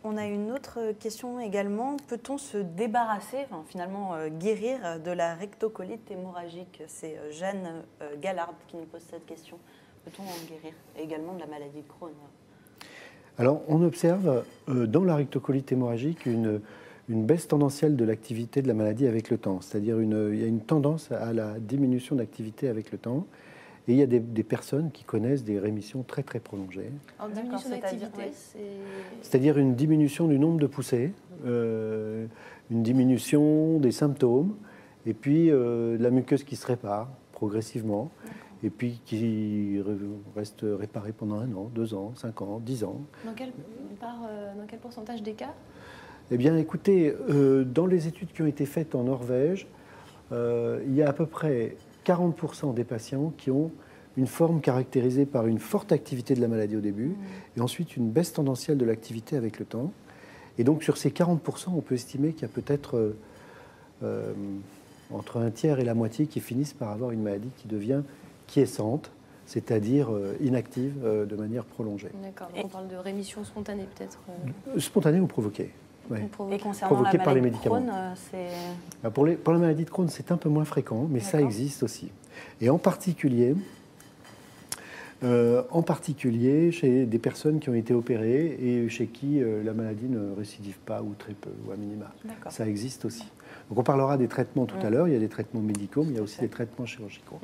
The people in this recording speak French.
On a une autre question également. Peut-on se débarrasser, enfin, finalement guérir de la rectocolite hémorragique? C'est Jeanne Gallard qui nous pose cette question. Peut-on en guérir? Et également de la maladie de Crohn. Alors, on observe dans la rectocolite hémorragique une baisse tendancielle de l'activité de la maladie avec le temps. C'est-à-dire il y a une tendance à la diminution d'activité avec le temps. Et il y a des personnes qui connaissent des rémissions très très prolongées. En diminution d'activité, c'est-à-dire une diminution du nombre de poussées, une diminution des symptômes, et puis la muqueuse qui se répare progressivement, et puis qui reste réparée pendant 1 an, 2 ans, 5 ans, 10 ans. Dans quel pourcentage des cas? Eh bien, écoutez, dans les études qui ont été faites en Norvège, il y a à peu près 40% des patients qui ont une forme caractérisée par une forte activité de la maladie au début et ensuite une baisse tendancielle de l'activité avec le temps. Et donc sur ces 40%, on peut estimer qu'il y a peut-être entre un tiers et la moitié qui finissent par avoir une maladie qui devient quiescente, c'est-à-dire inactive de manière prolongée. D'accord, on parle de rémission spontanée peut-être Spontanée ou provoquée. Ouais. Et concernant la maladie de Crohn, c'est... Pour la maladie de Crohn, c'est un peu moins fréquent, mais ça existe aussi. Et en particulier chez des personnes qui ont été opérées et chez qui la maladie ne récidive pas ou très peu, ou à minima. Ça existe aussi. Donc on parlera des traitements tout à l'heure, il y a des traitements médicaux, mais il y a aussi des traitements chirurgicaux.